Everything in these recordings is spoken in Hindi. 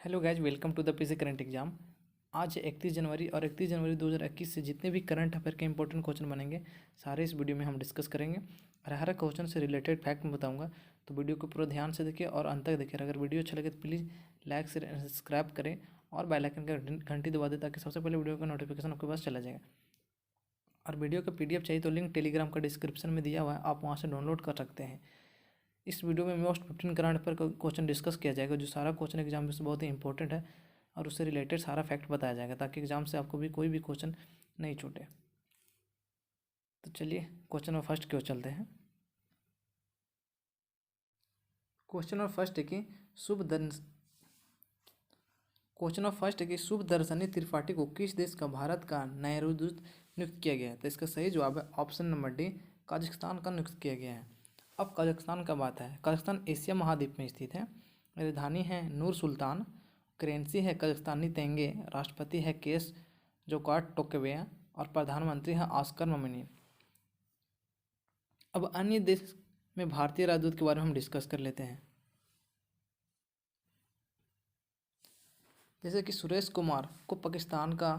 Hello guys, welcome to the PC current exam. आज 31 जनवरी और 31 जनवरी 2021 से जितने भी करंट अफेयर के इंपॉर्टेंट क्वेश्चन बनेंगे सारे इस वीडियो में हम डिस्कस करेंगे और हर क्वेश्चन से रिलेटेड फैक्ट मैं बताऊंगा। तो वीडियो को पूरा ध्यान से देखिए और अंत तक देखिए। अगर वीडियो अच्छा लगे तो प्लीज़ लाइक से सब्सक्राइब करें और बेल आइकन का घंटी दबा दें ताकि सबसे पहले वीडियो का नोटिफिकेशन आपके पास चला जाएगा। और वीडियो का PDF चाहिए तो लिंक टेलीग्राम का डिस्क्रिप्शन में दिया हुआ है, आप वहाँ से डाउनलोड कर सकते हैं। इस वीडियो में मोस्ट 15 करंट अफेयर का क्वेश्चन डिस्कस किया जाएगा, जो सारा क्वेश्चन एग्जाम में से बहुत ही इंपॉर्टेंट है और उससे रिलेटेड सारा फैक्ट बताया जाएगा ताकि एग्जाम से आपको भी कोई भी क्वेश्चन नहीं छूटे। तो चलिए क्वेश्चन नंबर फर्स्ट की ओर चलते हैं। क्वेश्चन नंबर फर्स्ट है कि शुभदर्शनी त्रिपाठी को किस देश का भारत का नया राजदूत नियुक्त किया गया है? तो इसका सही जवाब है ऑप्शन नंबर डी, कजाकिस्तान का नियुक्त किया गया है। अब कजाकिस्तान का बात है। कजाकिस्तान एशिया महाद्वीप में स्थित है। राजधानी है नूर सुल्तान, करेंसी है कजाकिस्तानी तेंगे, राष्ट्रपति है केस जोकार्ट टोकेबिया और प्रधानमंत्री है ऑस्कर ममिनी। अब अन्य देश में भारतीय राजदूत के बारे में हम डिस्कस कर लेते हैं। जैसे कि सुरेश कुमार को पाकिस्तान का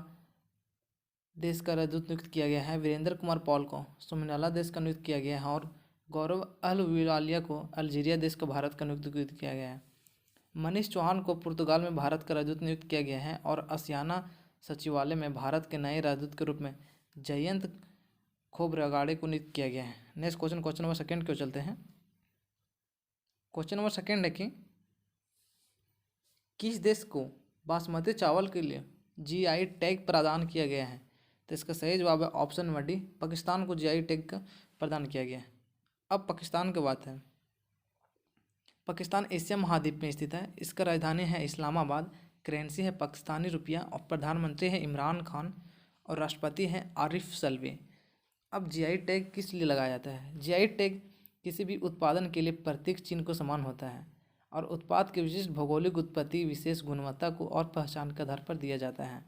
देश का राजदूत नियुक्त किया गया है, वीरेंद्र कुमार पॉल को सोमालिया देश का नियुक्त किया गया है और गौरव अहलुवालिया को अल्जीरिया देश का भारत का नियुक्त किया गया है। मनीष चौहान को पुर्तगाल में भारत का राजदूत नियुक्त किया गया है और आसियाना सचिवालय में भारत के नए राजदूत के रूप में जयंत खोब्रागड़े को नियुक्त किया गया है। नेक्स्ट क्वेश्चन नंबर सेकेंड क्यों चलते हैं। क्वेश्चन नंबर सेकेंड है कि किस देश को बासमती चावल के लिए GI टैग प्रदान किया गया है? तो इसका सही जवाब है ऑप्शन नंबर डी, पाकिस्तान को GI टैग प्रदान किया गया है। अब पाकिस्तान की बात है। पाकिस्तान एशिया महाद्वीप में स्थित है। इसका राजधानी है इस्लामाबाद, करेंसी है पाकिस्तानी रुपया और प्रधानमंत्री है इमरान खान और राष्ट्रपति हैं आरिफ सल्वी। अब GI टैग किस लिए लगाया जाता है? GI टैग किसी भी उत्पादन के लिए प्रतीक चिन्ह को समान होता है और उत्पाद के विशिष्ट भौगोलिक उत्पत्ति, विशेष गुणवत्ता को और पहचान के आधार पर दिया जाता है।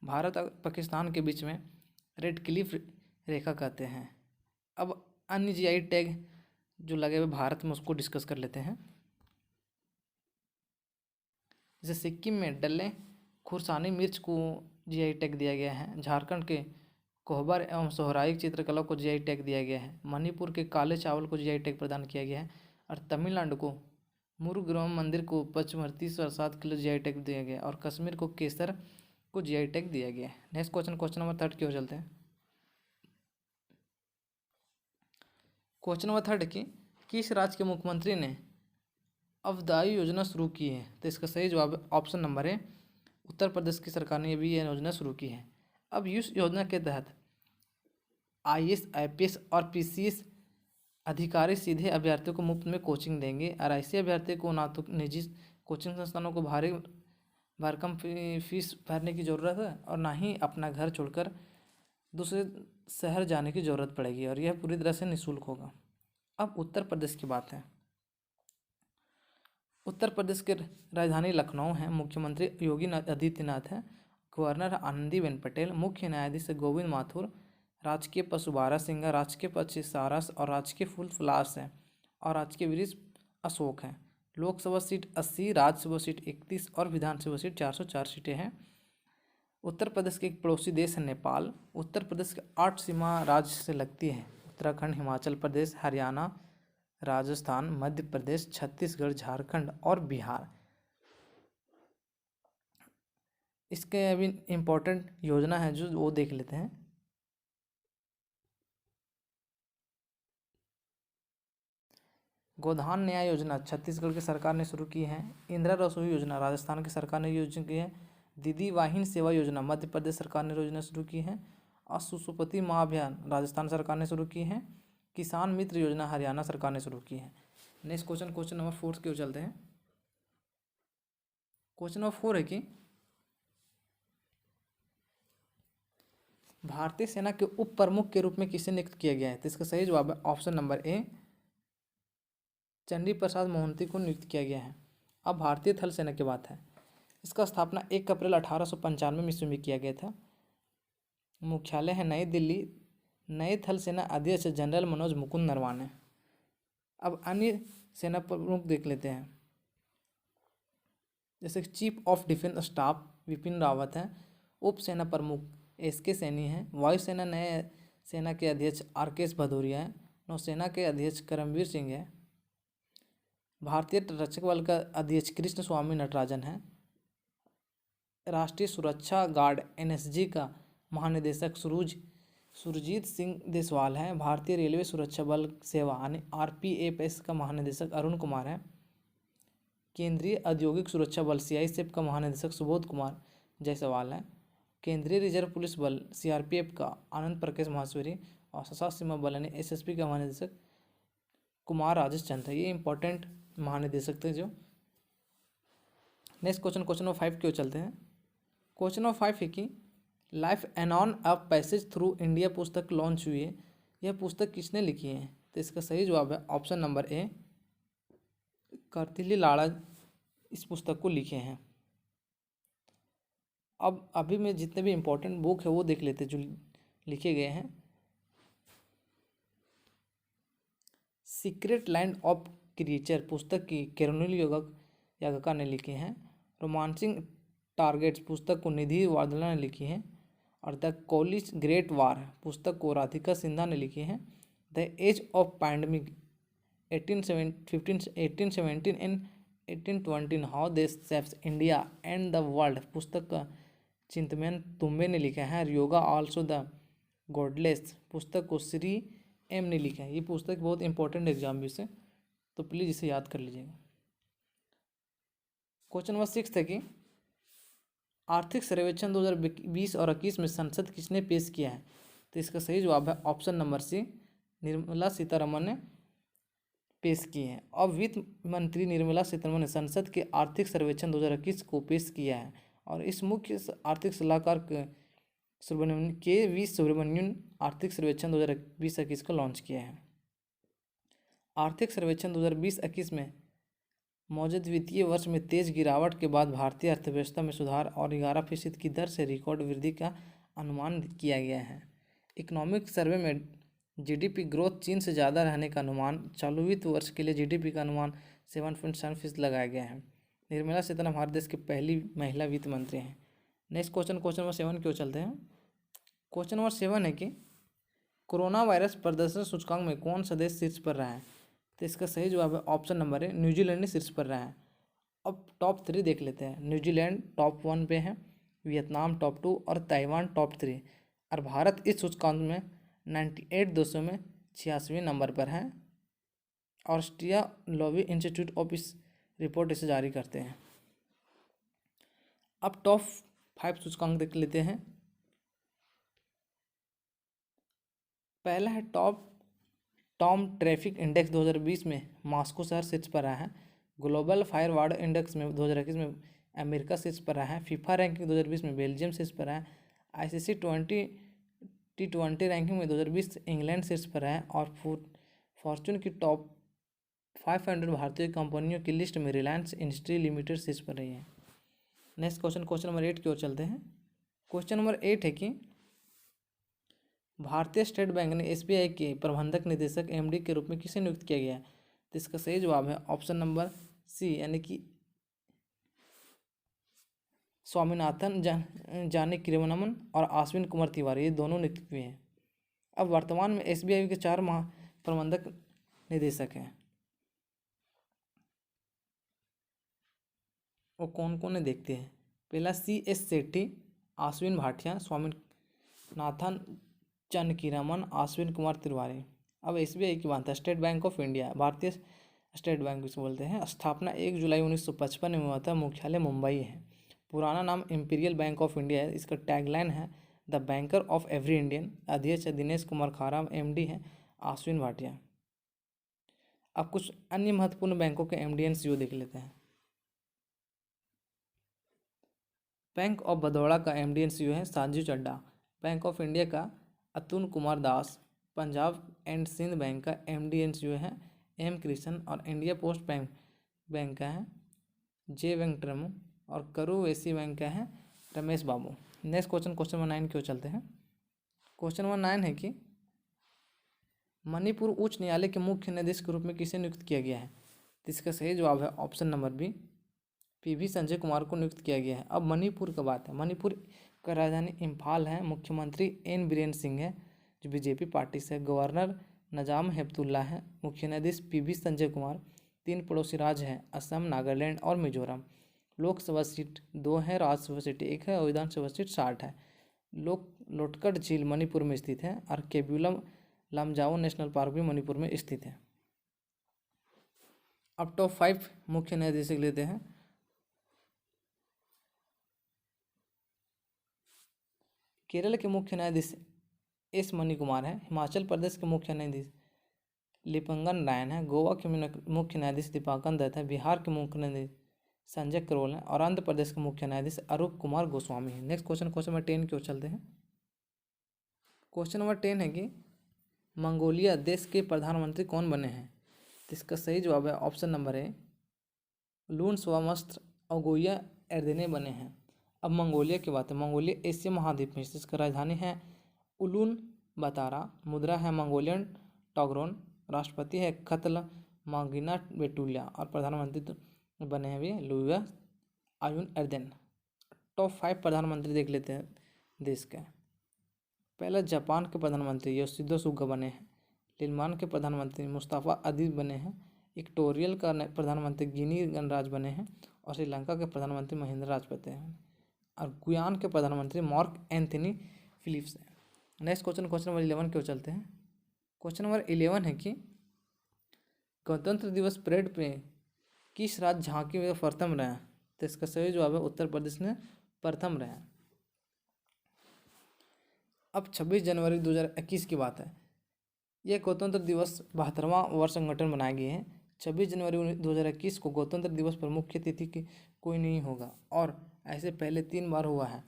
भारत और पाकिस्तान के बीच में रेड क्लिफ रेखा कहते हैं। अब अन्य GI टैग जो लगे हुए भारत में उसको डिस्कस कर लेते हैं। जैसे सिक्किम में डल्ले खुरसानी मिर्च को GI टैग दिया गया है। झारखंड के कोहबर एवं सोहराई चित्रकला को GI टैग दिया गया है। मणिपुर के काले चावल को GI टैग प्रदान किया गया है और तमिलनाडु को मुरुगन मंदिर को 35.7 किलो GI टैग दिया गया और कश्मीर को केसर को GI टैग दिया गया है। नेक्स्ट क्वेश्चन नंबर थर्ड की ओर चलते हैं। क्वेश्चन नंबर थर्ड की किस राज्य के मुख्यमंत्री ने अवधाई योजना शुरू की है? तो इसका सही जवाब है ऑप्शन नंबर है, उत्तर प्रदेश की सरकार ने भी यह योजना शुरू की है। अब इस योजना के तहत IAS, IPS और PCS अधिकारी सीधे अभ्यर्थियों को मुफ्त में कोचिंग देंगे और ऐसे अभ्यर्थी को ना तो निजी कोचिंग संस्थानों को भारी भरकम फीस भरने की ज़रूरत है और ना ही अपना घर छोड़कर दूसरे शहर जाने की ज़रूरत पड़ेगी और यह पूरी तरह से निःशुल्क होगा। अब उत्तर प्रदेश की बात है। उत्तर प्रदेश के राजधानी लखनऊ है। मुख्यमंत्री योगी आदित्यनाथ है। गवर्नर आनंदीबेन पटेल, मुख्य न्यायाधीश गोविंद माथुर, राजकीय पशु बारह सिंगा, राजकीय पक्षी सारस और राजकीय फूल फुलास है और राजकीय वृक्ष अशोक है। लोकसभा सीट 80, राज्यसभा सीट 31 और विधानसभा सीट 404 सीटें हैं। उत्तर प्रदेश के एक पड़ोसी देश है नेपाल। उत्तर प्रदेश के 8 सीमा राज्य से लगती है। उत्तराखंड, हिमाचल प्रदेश, हरियाणा, राजस्थान, मध्य प्रदेश, छत्तीसगढ़, झारखंड और बिहार। इसके अभी इम्पोर्टेंट योजना है जो वो देख लेते हैं। गोधान न्याय योजना छत्तीसगढ़ की सरकार ने शुरू की है। इंदिरा रसोई योजना राजस्थान की सरकार ने योजना की है। दीदी वाहिनी सेवा योजना मध्य प्रदेश सरकार ने योजना शुरू की है और सुसुपति माँ अभियान राजस्थान सरकार ने शुरू की है। किसान मित्र योजना हरियाणा सरकार ने शुरू की है। नेक्स्ट क्वेश्चन नंबर 4 की ओर चलते हैं। क्वेश्चन नंबर 4 है कि भारतीय सेना के उप प्रमुख के रूप में किसे नियुक्त किया गया है? तो इसका सही जवाब है ऑप्शन नंबर ए, चंडी प्रसाद मोहंती को नियुक्त किया गया है। अब भारतीय थल सेना की बात है। इसका स्थापना 1 अप्रैल 1895 ईस्वी में किया गया था। मुख्यालय है नई दिल्ली। नए थल सेना अध्यक्ष जनरल मनोज मुकुंद नरवाने। अब अन्य सेना प्रमुख देख लेते हैं। जैसे chief of defence staff Vipin Rawat हैं, उप सेना प्रमुख SK सैनी हैं, वायुसेना नए सेना के अध्यक्ष RKS भदौरिया हैं, नौसेना के अध्यक्ष करमबीर सिंह हैं, भारतीय तटरक्षक बल का अध्यक्ष कृष्ण स्वामी नटराजन हैं, राष्ट्रीय सुरक्षा गार्ड NSG का महानिदेशक सुरजीत सिंह देसवाल हैं, भारतीय रेलवे सुरक्षा बल सेवा यानी RPFS का महानिदेशक अरुण कुमार हैं, केंद्रीय औद्योगिक सुरक्षा बल CISF का महानिदेशक सुबोध कुमार जायसवाल हैं, केंद्रीय रिजर्व पुलिस बल CRPF का आनंद प्रकाश महाश्वरी और सशस्त्र सीमा बल यानी SSB का महानिदेशक कुमार राजेश चंद है। ये इंपॉर्टेंट महानिदेशक थे जो। नेक्स्ट क्वेश्चन नंबर 5 की ओर चलते हैं। क्वेश्चन नंबर 5 है कि life and on a passage through India पुस्तक लॉन्च हुई है, यह पुस्तक किसने लिखी है? तो इसका सही जवाब है ऑप्शन नंबर A, करतिली लाड़ा इस पुस्तक को लिखे हैं। अब अभी में जितने भी इम्पोर्टेंट बुक है वो देख लेते हैं जो लिखे गए हैं। सीक्रेट लैंड ऑफ क्रिएचर पुस्तक की कैरोनिल यागका ने लिखी हैं। रोमांसिंग टारगेट्स पुस्तक को निधि वार्दला ने लिखी है। और द कॉलिज ग्रेट वार पुस्तक को राधिका सिन्हा ने लिखी है। The age of pandemic 1817 and 1820 how this shapes India and the world पुस्तक का चिंतमयन तुम्बे ने लिखा है। योगा आल्सो द गॉडलेस पुस्तक को श्री M ने लिखा है। ये पुस्तक बहुत इंपॉर्टेंट एग्जाम भी से, तो प्लीज़ इसे याद कर लीजिएगा। क्वेश्चन नंबर 6 है कि आर्थिक सर्वेक्षण 2020 और 21 में संसद किसने पेश किया है? तो इसका सही जवाब है option number C, Nirmala Sitharaman ने पेश की है। अब वित्त मंत्री निर्मला सीतारमन ने संसद के आर्थिक सर्वेक्षण 2021 को पेश किया है और इस मुख्य आर्थिक सलाहकार KV सुब्रमण्यन आर्थिक सर्वेक्षण 2020-21 को लॉन्च किया है। आर्थिक सर्वेक्षण 2020-21 में मौजूद वित्तीय वर्ष में तेज गिरावट के बाद भारतीय अर्थव्यवस्था में सुधार और 11% की दर से रिकॉर्ड वृद्धि का अनुमान किया गया है। इकोनॉमिक सर्वे में GDP ग्रोथ चीन से ज़्यादा रहने का अनुमान, चालू वित्त वर्ष के लिए GDP का अनुमान 7.7% लगाया गया है। निर्मला सीतारमन भारत देश की पहली महिला वित्त मंत्री हैं। नेक्स्ट क्वेश्चन नंबर 7 की ओर चलते हैं। क्वेश्चन नंबर 7 है कि कोरोना वायरस प्रदर्शन सूचकांक में कौन सा देश शीर्ष पर रहा है? तो इसका सही जवाब है ऑप्शन नंबर A, न्यूजीलैंड ने शीर्ष पर रहा है। अब टॉप 3 देख लेते हैं। न्यूजीलैंड टॉप 1 पे है, वियतनाम टॉप 2 और ताइवान टॉप 3। और भारत इस सूचकांक में 98 में 86वें नंबर पर है। ऑस्ट्रिया लॉवी इंस्टीट्यूट ऑफ इस रिपोर्ट इसे जारी करते हैं। अब टॉप 5 सूचकांक देख लेते हैं। पहला है टॉम ट्रैफिक इंडेक्स 2020 में मॉस्को शहर शीर्ष पर रहा है। ग्लोबल फायरवर्ड इंडेक्स में 2021 में अमेरिका शीर्ष पर रहा है। फीफा रैंकिंग 2020 में बेल्जियम शीर्ष पर रहा है। ICC T20 रैंकिंग में 2020 इंग्लैंड शीर्ष पर रहा है। और फॉर्चून की टॉप 500 भारतीय कंपनियों की लिस्ट में रिलायंस इंडस्ट्री लिमिटेड शीर्ष पर रही है। नेक्स्ट क्वेश्चन नंबर 8 की ओर चलते हैं। क्वेश्चन नंबर 8 है कि भारतीय स्टेट बैंक ने SBI के प्रबंधक निदेशक MD के रूप में किसे नियुक्त किया गया है? तो इसका सही जवाब है ऑप्शन नंबर C, यानी कि स्वामीनाथन जानकीरमन और अश्विन कुमार तिवारी, ये दोनों नियुक्त हुए हैं। अब वर्तमान में SBI के 4 प्रबंधक निदेशक हैं। वो कौन कौन है देखते हैं। पहला CS सेठी, अश्विन भाटिया, स्वामीनाथन जानकीरमन, अश्विन कुमार तिवारी। अब SBI की बात है। स्टेट बैंक ऑफ इंडिया, भारतीय स्टेट बैंक जिसे बोलते हैं, स्थापना 1 जुलाई 1955 में हुआ था। मुख्यालय मुंबई है। पुराना नाम इंपीरियल बैंक ऑफ इंडिया है। इसका टैगलाइन है the banker of every Indian. अध्यक्ष है दिनेश कुमार खाराम, MD है अश्विन भाटिया। अब कुछ अन्य महत्वपूर्ण बैंकों के MD एंड CEO देख लेते हैं। बैंक ऑफ बड़ौदा का MD एंड CEO है Sanjeev Chadha. Bank of India का अतुल कुमार दास। पंजाब एंड सिंध बैंक का MD एंड CEO है M कृष्ण। और इंडिया पोस्ट बैंक का है J वेंकटरमन। और करूर वैसी बैंक का है रमेश बाबू। नेक्स्ट क्वेश्चन नंबर 9 की ओर चलते हैं। क्वेश्चन नंबर 9 है कि मणिपुर उच्च न्यायालय के मुख्य न्यायाधीश के रूप में किसे नियुक्त किया गया है? तो इसका सही जवाब है option number B, PV Sanjay Kumar को नियुक्त किया गया है। अब मणिपुर का बात है। मणिपुर का राजधानी इम्फाल है। मुख्यमंत्री एन बीरेन सिंह है जो बीजेपी पार्टी से। गवर्नर नजाम हेपतुल्ला है। मुख्य न्यायाधीश पीवी संजय कुमार। 3 पड़ोसी राज्य हैं असम, नागालैंड और मिजोरम। लोकसभा सीट 2 है, राज्यसभा सीट 1 है और विधानसभा सीट 60 है। लोटकट झील मणिपुर में स्थित है और केबुलम लामजाओ नेशनल पार्क भी मणिपुर में स्थित है। अब टॉप 5 मुख्य न्यायाधीश लेते हैं। केरल के मुख्य न्यायाधीश एस मणिकुमार है। हिमाचल प्रदेश के मुख्य न्यायाधीश लिपंगन रायन है। गोवा के मुख्य न्यायाधीश दीपांकर दत्त है। बिहार के मुख्य न्यायाधीश संजय करोल है और आंध्र प्रदेश के मुख्य न्यायाधीश अरूप कुमार गोस्वामी है। नेक्स्ट क्वेश्चन नंबर 10 की ओर चलते हैं। क्वेश्चन नंबर 10 है कि मंगोलिया देश के प्रधानमंत्री कौन बने हैं? तो इसका सही जवाब है ऑप्शन नंबर ए, लून स्वामस्त्र ओगोया एर्देने बने हैं। अब मंगोलिया की बात है। मंगोलिया एशिया महाद्वीप में, इसका राजधानी है उलून बातारा। मुद्रा है मंगोलियन टॉगरोन। राष्ट्रपति है खतल मागिना बेटुलिया और प्रधानमंत्री बने हैं भी लुया आयुन एर्देन। टॉप 5 प्रधानमंत्री देख लेते हैं देश के। पहला जापान के प्रधानमंत्री योशिहिदे सुगा बने हैं। लिलमान के प्रधानमंत्री मुस्तफा अदीब बने हैं। इक्वेटोरियल का प्रधानमंत्री गिनी गणराज बने हैं और श्रीलंका के प्रधानमंत्री महिंद्रा राजपक्षे हैं और गुयाना के प्रधानमंत्री मार्क एंथनी फिलिप्स हैं। नेक्स्ट क्वेश्चन नंबर 11 की ओर चलते हैं। क्वेश्चन नंबर 11 है कि गणतंत्र दिवस परेड में किस राज्य झांकी में प्रथम रहे? तो इसका सही जवाब है उत्तर प्रदेश ने प्रथम रहे। अब 26 जनवरी 2021 की बात है। यह गणतंत्र दिवस 72वां वर्ष संगठन बनाए गए हैं। 26 जनवरी 2021 को गणतंत्र दिवस पर मुख्य अतिथि की कोई नहीं होगा और ऐसे पहले 3 बार हुआ है,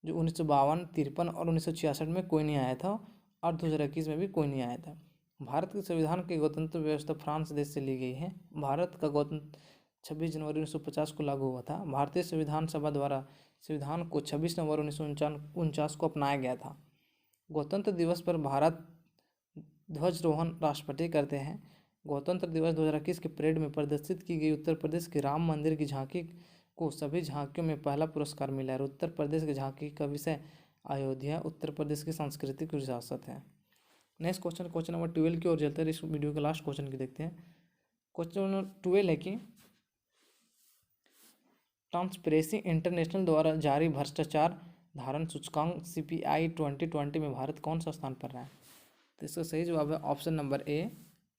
जो 1952, 53 और 1966 में कोई नहीं आया था और 2021 में भी कोई नहीं आया था। भारत के संविधान की गणतंत्र व्यवस्था फ्रांस देश से ली गई है। भारत का गणतंत्र 26 जनवरी 1950 को लागू हुआ था। भारतीय संविधान सभा द्वारा संविधान को 26 नवंबर 1949 को अपनाया गया था। गणतंत्र दिवस पर भारत ध्वजारोहण राष्ट्रपति करते हैं। गणतंत्र दिवस 2021 के परेड में प्रदर्शित की गई उत्तर प्रदेश के राम मंदिर की झांकी को सभी झांकियों में पहला पुरस्कार मिला है। उत्तर प्रदेश की झांकी का विषय अयोध्या उत्तर प्रदेश की सांस्कृतिक विरासत है। नेक्स्ट क्वेश्चन नंबर 12 की ओर चलते हैं। इस वीडियो के लास्ट क्वेश्चन की देखते हैं। क्वेश्चन नंबर 12 है कि ट्रांसपेरेंसी इंटरनेशनल द्वारा जारी भ्रष्टाचार धारण सूचकांक CPI 2020 में भारत कौन सा स्थान पर रहा है? तो इसका सही जवाब है ऑप्शन नंबर ए,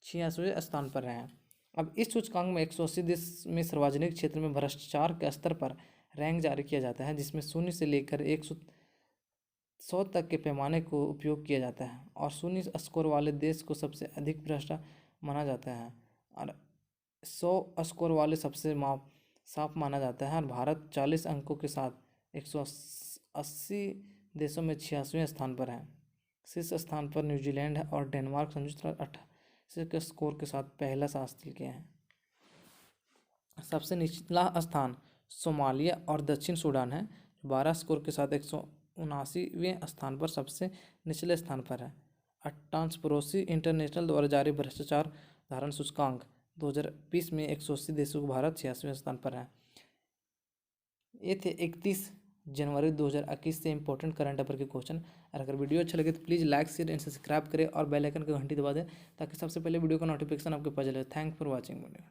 86वें स्थान पर रहे हैं। अब इस सूचकांक में 180 देश में सार्वजनिक क्षेत्र में भ्रष्टाचार के स्तर पर रैंक जारी किया जाता है, जिसमें 0 से लेकर 100 तक के पैमाने को उपयोग किया जाता है और 0 स्कोर वाले देश को सबसे अधिक भ्रष्ट माना जाता है और 100 स्कोर वाले सबसे साफ माना जाता है। और भारत 40 अंकों के साथ 180 देशों में 86वें स्थान पर है। शीर्ष स्थान पर न्यूजीलैंड है और डेनमार्क संयुक्त राज्य 88 के स्कोर के साथ पहला स्थान हासिल किया है। सबसे निचला स्थान सोमालिया और दक्षिण सूडान है, 12 स्कोर के साथ 179वें स्थान पर सबसे निचले स्थान पर है। ट्रांसपेरेंसी इंटरनेशनल द्वारा जारी भ्रष्टाचार धारण सूचकांक 2020 में 180 देशों को भारत 86वें स्थान पर है। ये थे 31 जनवरी 2021 से इंपॉर्टेंट करंट अफेयर के क्वेश्चन। और अगर वीडियो अच्छा लगे तो please like share and subscribe करें और बेल आइकन की घंटी दबा दें ताकि सबसे पहले वीडियो का नोटिफिकेशन आपके पास चले। Thanks for watching video.